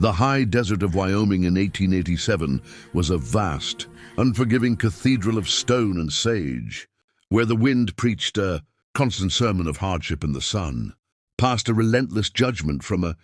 The high desert of Wyoming in 1887 was a vast, unforgiving cathedral of stone and sage, where the wind preached a constant sermon of hardship and the sun passed a relentless judgment from a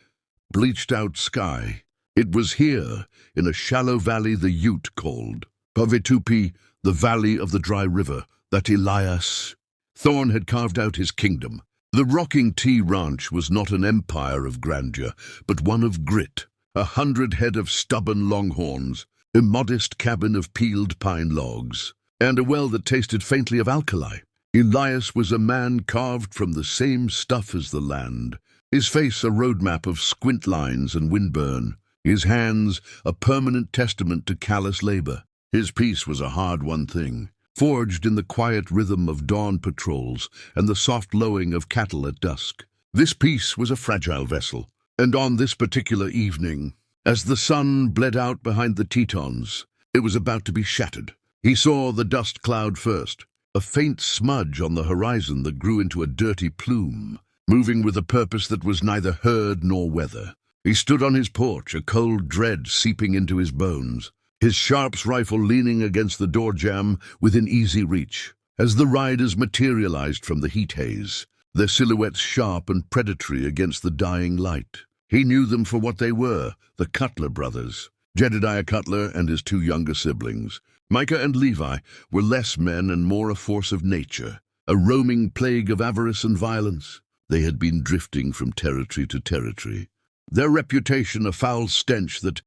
bleached-out sky. It was here, in a shallow valley the Ute called Povitupi, the valley of the dry river, that Elias Thorne had carved out his kingdom. The Rocking T Ranch was not an empire of grandeur, but one of grit. 100 head of stubborn longhorns, a modest cabin of peeled pine logs, and a well that tasted faintly of alkali. Elias was a man carved from the same stuff as the land, his face a roadmap of squint lines and windburn, his hands a permanent testament to callous labor. His peace was a hard-won thing, forged in the quiet rhythm of dawn patrols and the soft lowing of cattle at dusk. This peace was a fragile vessel, and on this particular evening, as the sun bled out behind the Tetons, it was about to be shattered. He saw the dust cloud first, a faint smudge on the horizon that grew into a dirty plume, moving with a purpose that was neither herd nor weather. He stood on his porch, a cold dread seeping into his bones, his Sharps rifle leaning against the door jamb within easy reach. As the riders materialized from the heat haze, their silhouettes sharp and predatory against the dying light, he knew them for what they were, the Cutler brothers. Jedediah Cutler and his 2 younger siblings, Micah and Levi, were less men and more a force of nature, a roaming plague of avarice and violence. They had been drifting from territory to territory, their reputation a foul stench that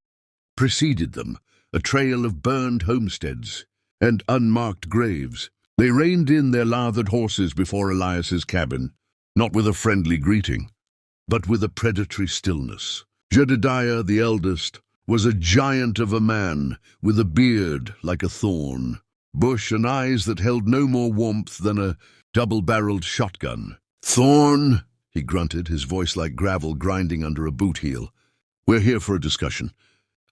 preceded them, a trail of burned homesteads and unmarked graves. They reined in their lathered horses before Elias's cabin, not with a friendly greeting, but with a predatory stillness. Jedediah, the eldest, was a giant of a man, with a beard like a thorn, bush and eyes that held no more warmth than a double-barreled shotgun. "Thorne," he grunted, his voice like gravel grinding under a boot heel. "We're here for a discussion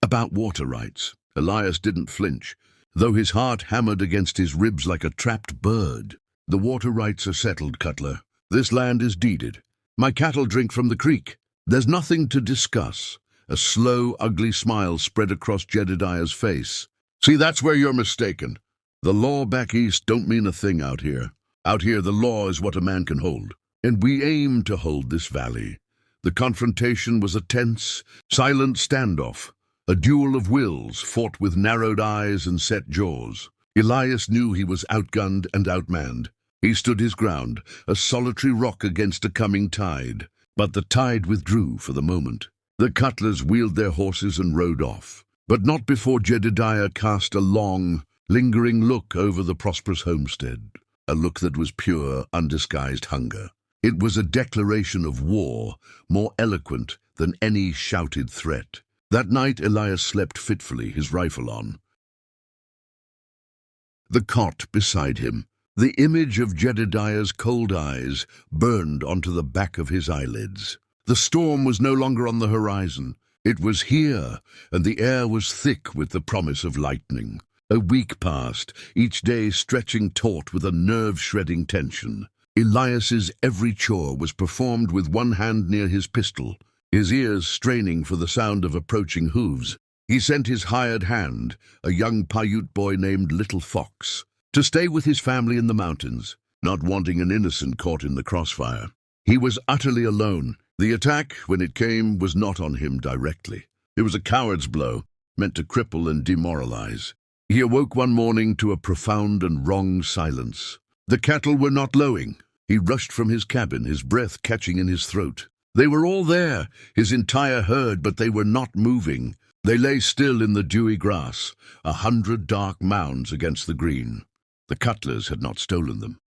about water rights." Elias didn't flinch, though his heart hammered against his ribs like a trapped bird. "The water rights are settled, Cutler. This land is deeded. My cattle drink from the creek. There's nothing to discuss." A slow, ugly smile spread across Jedediah's face. "See, that's where you're mistaken. The law back east don't mean a thing out here. Out here, the law is what a man can hold. And we aim to hold this valley." The confrontation was a tense, silent standoff, a duel of wills fought with narrowed eyes and set jaws. Elias knew he was outgunned and outmanned. He stood his ground, a solitary rock against a coming tide. But the tide withdrew for the moment. The Cutlers wheeled their horses and rode off, but not before Jedediah cast a long, lingering look over the prosperous homestead, a look that was pure, undisguised hunger. It was a declaration of war, more eloquent than any shouted threat. That night Elias slept fitfully, his rifle on. The cot beside him, the image of Jedediah's cold eyes burned onto the back of his eyelids. The storm was no longer on the horizon. It was here, and the air was thick with the promise of lightning. A week passed, each day stretching taut with a nerve-shredding tension. Elias's every chore was performed with one hand near his pistol, his ears straining for the sound of approaching hooves. He sent his hired hand, a young Paiute boy named Little Fox, to stay with his family in the mountains, not wanting an innocent caught in the crossfire. He was utterly alone. The attack, when it came, was not on him directly. It was a coward's blow, meant to cripple and demoralize. He awoke one morning to a profound and wrong silence. The cattle were not lowing. He rushed from his cabin, his breath catching in his throat. They were all there, his entire herd, but they were not moving. They lay still in the dewy grass, 100 dark mounds against the green. The Cutlers had not stolen them.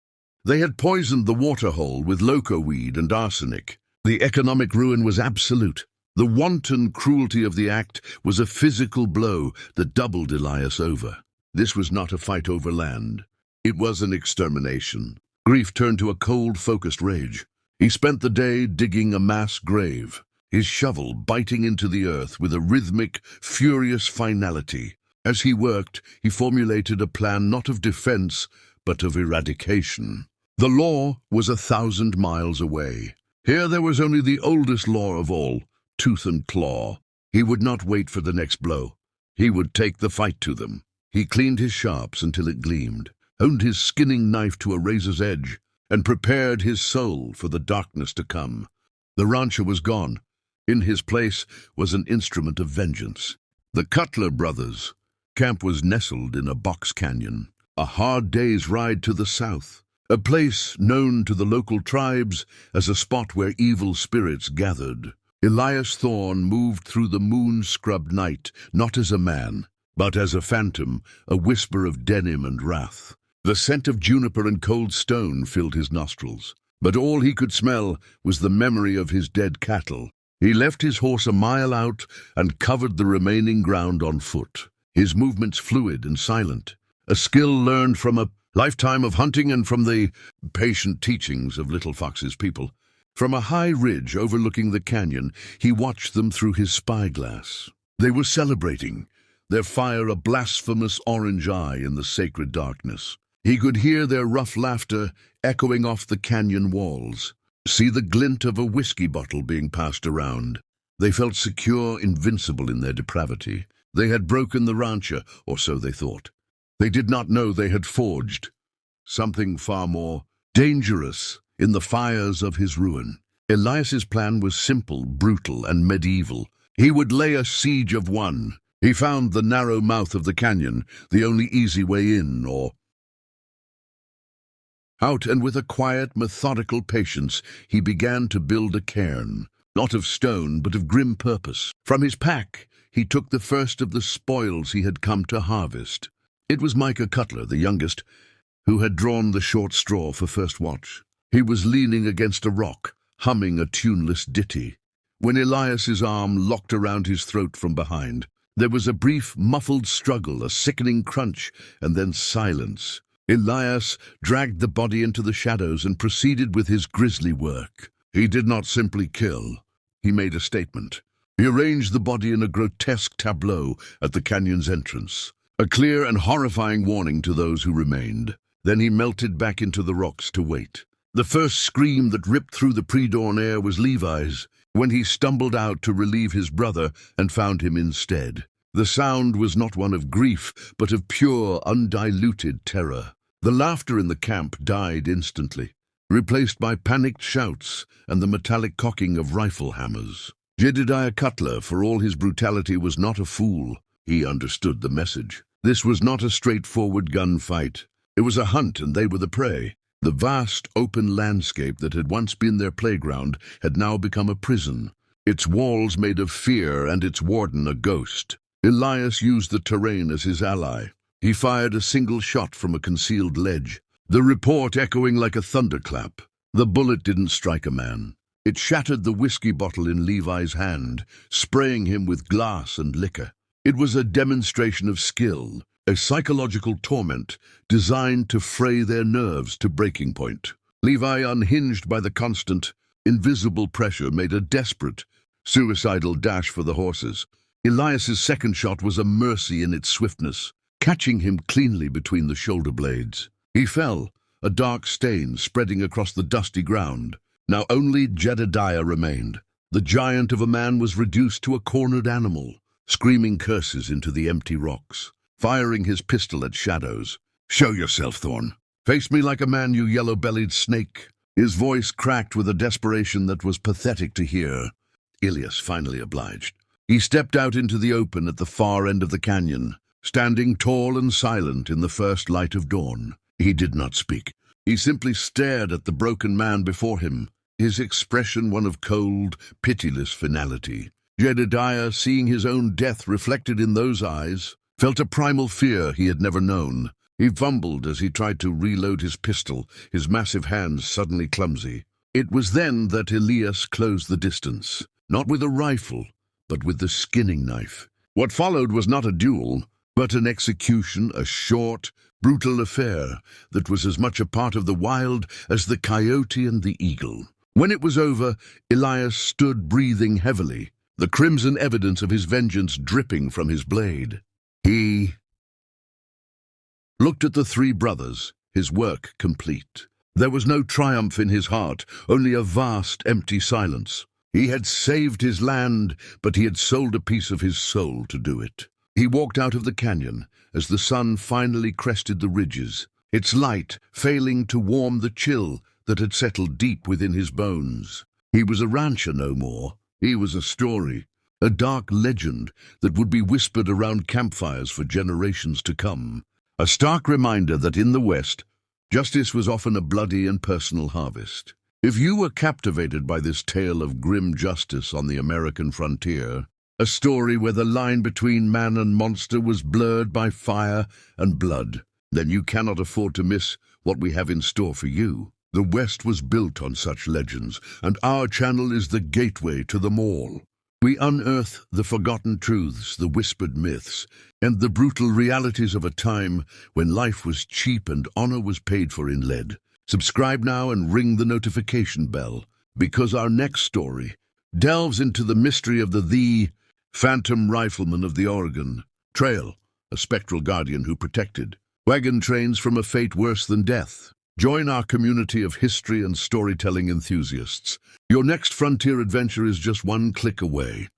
They had poisoned the waterhole with loco weed and arsenic. The economic ruin was absolute. The wanton cruelty of the act was a physical blow that doubled Elias over. This was not a fight over land. It was an extermination. Grief turned to a cold, focused rage. He spent the day digging a mass grave, his shovel biting into the earth with a rhythmic, furious finality. As he worked, he formulated a plan not of defense, but of eradication. The law was 1,000 miles away. Here there was only the oldest law of all, tooth and claw. He would not wait for the next blow. He would take the fight to them. He cleaned his sharps until it gleamed, honed his skinning knife to a razor's edge, and prepared his soul for the darkness to come. The rancher was gone. In his place was an instrument of vengeance. The Cutler brothers. Camp was nestled in a box canyon, a hard day's ride to the south, a place known to the local tribes as a spot where evil spirits gathered. Elias Thorne moved through the moon-scrubbed night, not as a man, but as a phantom, a whisper of denim and wrath. The scent of juniper and cold stone filled his nostrils, but all he could smell was the memory of his dead cattle. He left his horse a mile out and covered the remaining ground on foot, his movements fluid and silent, a skill learned from a lifetime of hunting and from the patient teachings of Little Fox's people. From a high ridge overlooking the canyon, he watched them through his spyglass. They were celebrating, their fire a blasphemous orange eye in the sacred darkness. He could hear their rough laughter echoing off the canyon walls, see the glint of a whiskey bottle being passed around. They felt secure, invincible in their depravity. They had broken the rancher, or so they thought. They did not know they had forged something far more dangerous in the fires of his ruin. Elias's plan was simple, brutal, and medieval. He would lay a siege of one. He found the narrow mouth of the canyon, the only easy way in or out, and with a quiet, methodical patience, he began to build a cairn, not of stone, but of grim purpose. From his pack, he took the first of the spoils he had come to harvest. It was Micah Cutler, the youngest, who had drawn the short straw for first watch. He was leaning against a rock, humming a tuneless ditty, when Elias's arm locked around his throat from behind. There was a brief, muffled struggle, a sickening crunch, and then silence. Elias dragged the body into the shadows and proceeded with his grisly work. He did not simply kill. He made a statement. He arranged the body in a grotesque tableau at the canyon's entrance, a clear and horrifying warning to those who remained. Then he melted back into the rocks to wait. The first scream that ripped through the pre-dawn air was Levi's, when he stumbled out to relieve his brother and found him instead. The sound was not one of grief, but of pure, undiluted terror. The laughter in the camp died instantly, replaced by panicked shouts and the metallic cocking of rifle hammers. Jedediah Cutler, for all his brutality, was not a fool. He understood the message. This was not a straightforward gunfight. It was a hunt, and they were the prey. The vast, open landscape that had once been their playground had now become a prison, its walls made of fear and its warden a ghost. Elias used the terrain as his ally. He fired a single shot from a concealed ledge, the report echoing like a thunderclap. The bullet didn't strike a man. It shattered the whiskey bottle in Levi's hand, spraying him with glass and liquor. It was a demonstration of skill, a psychological torment designed to fray their nerves to breaking point. Levi, unhinged by the constant, invisible pressure, made a desperate, suicidal dash for the horses. Elias's second shot was a mercy in its swiftness, catching him cleanly between the shoulder blades. He fell, a dark stain spreading across the dusty ground. Now only Jedediah remained. The giant of a man was reduced to a cornered animal, screaming curses into the empty rocks, firing his pistol at shadows. "Show yourself, Thorne. Face me like a man, you yellow-bellied snake." His voice cracked with a desperation that was pathetic to hear. Elias finally obliged. He stepped out into the open at the far end of the canyon, standing tall and silent in the first light of dawn. He did not speak. He simply stared at the broken man before him, his expression one of cold, pitiless finality. Jedediah, seeing his own death reflected in those eyes, felt a primal fear he had never known. He fumbled as he tried to reload his pistol, his massive hands suddenly clumsy. It was then that Elias closed the distance, not with a rifle, but with the skinning knife. What followed was not a duel, but an execution, a short, brutal affair that was as much a part of the wild as the coyote and the eagle. When it was over, Elias stood breathing heavily, the crimson evidence of his vengeance dripping from his blade. He looked at the three brothers, his work complete. There was no triumph in his heart, only a vast, empty silence. He had saved his land, but he had sold a piece of his soul to do it. He walked out of the canyon as the sun finally crested the ridges, its light failing to warm the chill that had settled deep within his bones. He was a rancher no more. He was a story, a dark legend that would be whispered around campfires for generations to come. A stark reminder that in the West, justice was often a bloody and personal harvest. If you were captivated by this tale of grim justice on the American frontier, a story where the line between man and monster was blurred by fire and blood, then you cannot afford to miss what we have in store for you. The West was built on such legends, and our channel is the gateway to them all. We unearth the forgotten truths, the whispered myths, and the brutal realities of a time when life was cheap and honor was paid for in lead. Subscribe now and ring the notification bell, because our next story delves into the mystery of the Phantom Rifleman of the Oregon Trail, a spectral guardian who protected wagon trains from a fate worse than death. Join our community of history and storytelling enthusiasts. Your next frontier adventure is just one click away.